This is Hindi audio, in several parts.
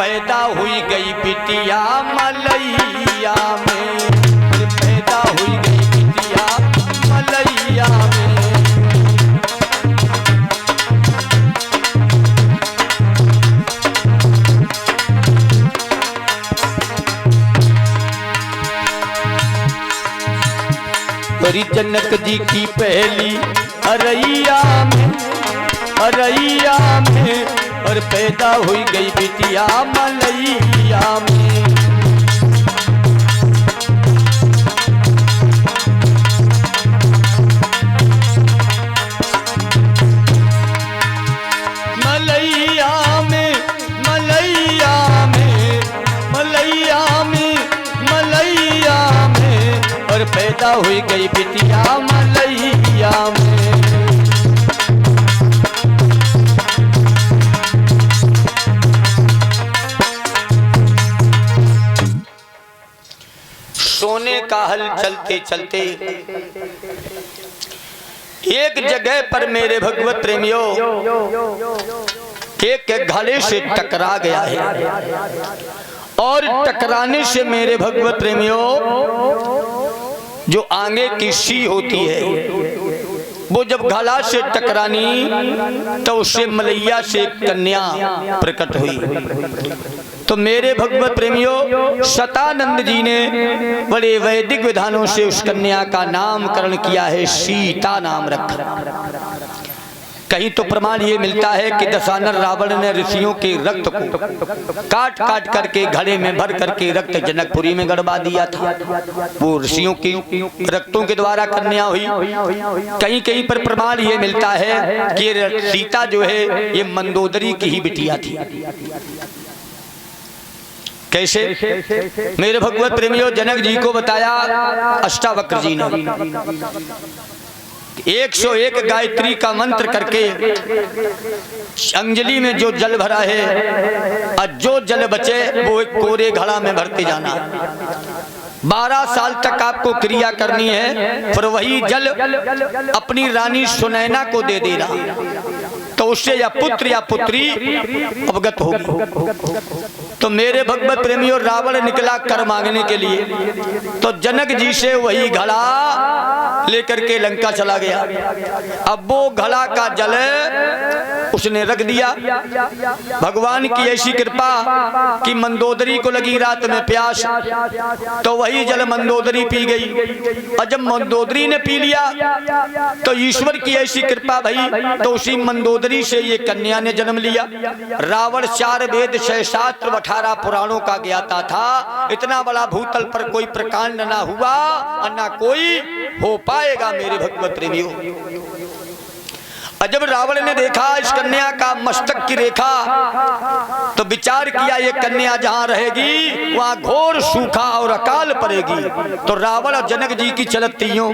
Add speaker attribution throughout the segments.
Speaker 1: पैदा हुई गई बिटिया मलैया में, पैदा हुई गई बिटिया मलैया में। मेरी जनक जी की पहली अरैया में, अरैया में, और पैदा हुई गई बिटिया मलैया में। मलैया में, मलैया में, मलैया में, मलैया में, और पैदा हुई गई बिटिया मलैया में। सोने का हल चलते चलते एक जगह पर मेरे भगवत प्रेमियों एक घड़े से टकरा गया है, और टकराने से मेरे भगवत प्रेमियों जो आगे की सी होती है वो जब घड़ा से टकरानी तो उससे मलैया से कन्या प्रकट हुई। तो मेरे भगवत प्रेमियों सतानंद जी ने बड़े वैदिक विधानों से उस कन्या का नामकरण किया है, सीता नाम रखा। कहीं तो प्रमाण ये मिलता है कि दशानन रावण ने ऋषियों के रक्त को काट काट करके घड़े में भर करके रक्त जनकपुरी में गड़वा दिया था। वो ऋषियों की रक्तों के द्वारा कन्या हुई। कहीं कहीं पर प्रमाण ये मिलता है कि सीता जो है ये मंदोदरी की ही बिटिया थी। कैसे? मेरे भगवत प्रेमियों जनक जी को बताया अष्टावक्र जी ने 101 गायत्री का मंत्र करके अंजलि में जो जल भरा है और जो जल बचे वो एक कोरे घड़ा में भरते जाना। 12 साल तक आपको क्रिया करनी है, फिर वही जल अपनी रानी सुनैना को दे देना, तो उससे या पुत्र या पुत्री अवगत होगी। तो मेरे भगवत प्रेमियों रावण निकला कर मांगने के लिए, तो जनक जी से वही घड़ा लेकर के लंका चला गया। अब वो घड़ा का जल उसने रख दिया। भगवान की ऐसी कृपा कि मंदोदरी को लगी रात में प्यास, तो वही जल मंदोदरी पी गई। और जब मंदोदरी ने पी लिया तो ईश्वर की ऐसी कृपा भई, तो उसी मंदोदरी से ये कन्या ने जन्म लिया। रावण 4 वेद 6 शास्त्र 18 पुराणों का ज्ञाता था। इतना बड़ा भूतल पर कोई प्रकांड ना हुआ और ना कोई हो पाएगा मेरे भगवत प्रेमियों। जब रावण ने देखा इस कन्या का मस्तक की रेखा, तो विचार किया ये कन्या जहां रहेगी वहां घोर सूखा और अकाल पड़ेगी। तो रावण और जनक जी की चलतियों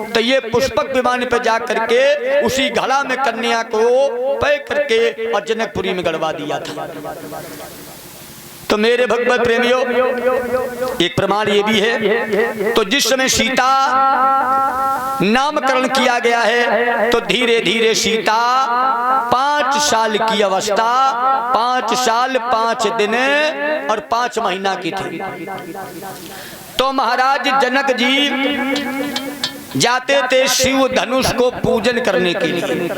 Speaker 1: तो ये पुष्पक विमान पे जा करके उसी घड़ा में कन्या को पैक करके और जनकपुरी में गड़वा दिया था। तो मेरे भगवत प्रेमियों एक प्रमाण ये भी है, तो जिस समय सीता नामकरण किया गया है तो धीरे धीरे सीता 5 साल की अवस्था, 5 साल 5 दिन और 5 महीना की थी। तो महाराज जनक जी जाते थे शिव धनुष को पूजन करने के लिए,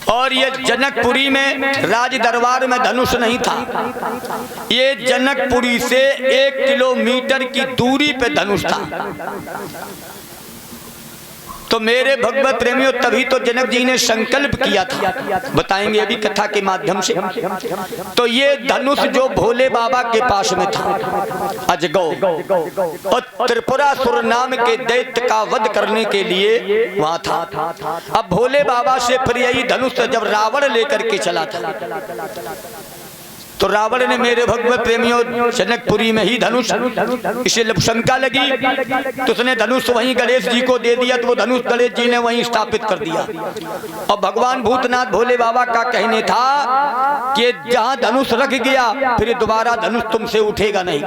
Speaker 1: और ये जनकपुरी में राज दरबार में धनुष नहीं था। ये जनकपुरी से 1 किलोमीटर की दूरी पे धनुष था। तो मेरे भगवत प्रेमियों तभी तो जनक जी ने संकल्प किया था, बताएंगे अभी कथा के माध्यम से। तो ये धनुष जो भोले बाबा के पास में था अजगौ और त्रिपुरासुर नाम के दैत्य का वध करने के लिए वहां था। अब भोले बाबा से फिर यही धनुष जब रावण लेकर के चला था, तो रावण ने मेरे भगवत प्रेमियों जनकपुरी में ही धनुष, इसे शंका लगी तो उसने धनुष वहीं गणेश जी को दे दिया। तो वो धनुष गणेश जी ने वहीं स्थापित कर दिया। और भगवान भूतनाथ भोले बाबा का कहने था कि जहां धनुष रख गया फिर दोबारा धनुष तुमसे उठेगा नहीं।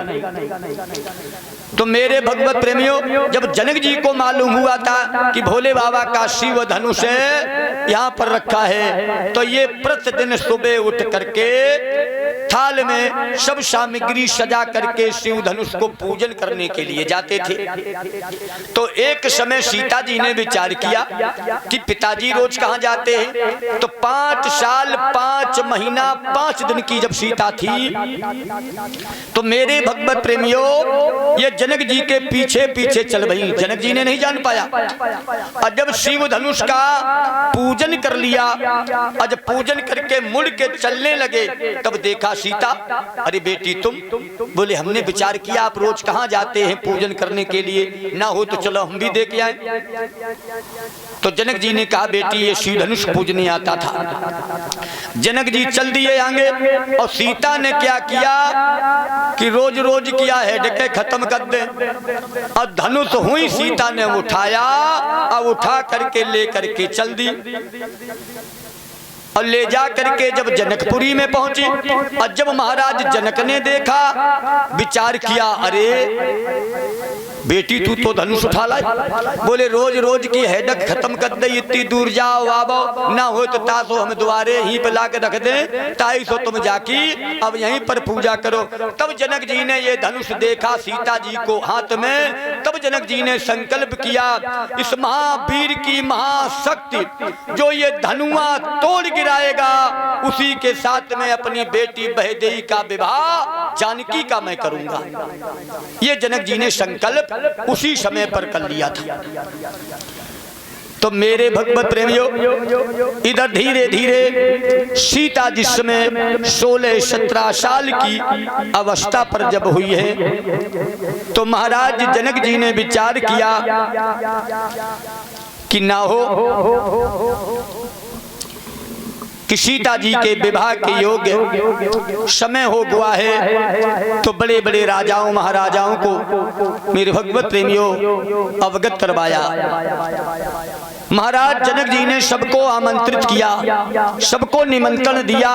Speaker 1: तो मेरे भगवत प्रेमियों, जब जनक जी को मालूम हुआ था कि भोले बाबा का शिव धनुष यहाँ पर रखा है, तो ये प्रतिदिन सुबह उठ करके थाल में सब सामग्री सजा करके शिव धनुष को पूजन करने के लिए जाते थे। तो एक समय सीता जी ने विचार किया कि पिताजी रोज कहाँ जाते हैं, तो 5 साल 5 महीना 5 दिन की जब सीता थी, तो मेरे भगवत प्रेमियों ये जनक जी के पीछे पीछे चल गई। जनक जी ने नहीं जान पाया। और जब शिव धनुष का पूजन कर लिया और जब पूजन करके मुड़ के चलने लगे, तब देखा सीता, अरे बेटी तुम, बोले हमने विचार किया आप रोज कहाँ जाते हैं पूजन करने के लिए, ना हो तो चलो हम भी देख आए। तो जनक जी ने कहा बेटी ये शिव धनुष पूजने आता था। जनक जी चल दिए आगे, और सीता ने क्या किया कि रोज रोज किया है डके खत्म कर दे। और धनुष हुई सीता ने उठाया और उठा करके ले करके चल दी। और ले जा करके जब जनकपुरी में पहुंची, और जब महाराज जनक ने देखा, विचार किया, अरे बेटी तू तो धनुष उठा लाई। बोले रोज रोज की हेडक खत्म कर दे, इतनी दूर जाओ आवो, ना हो तो तासो हम द्वारे ही पे ला के रख दे, ताई सो तुम जाकी अब यहीं पर पूजा करो। तब जनक जी ने ये धनुष देखा सीता जी को हाथ में, तब जनक जी ने संकल्प किया, इस महावीर की महाशक्ति जो ये धनुआ तोड़ गिराएगा, उसी के साथ में अपनी बेटी बहदेई का विवाह जानकी का मैं करूंगा। ये जनक जी ने संकल्प उसी समय पर कर लिया था। तो मेरे भगवत प्रेमियों, इधर धीरे धीरे सीता जिस समय 16-17 साल की अवस्था पर जब हुई है, तो महाराज जनक जी ने विचार किया कि ना हो कि सीता जी के विवाह के योग्य समय हो गया है। तो बड़े बड़े राजाओं महाराजाओं को मेरे भगवत प्रेमियों अवगत करवाया। महाराज जनक जी ने सबको आमंत्रित किया, सबको निमंत्रण दिया।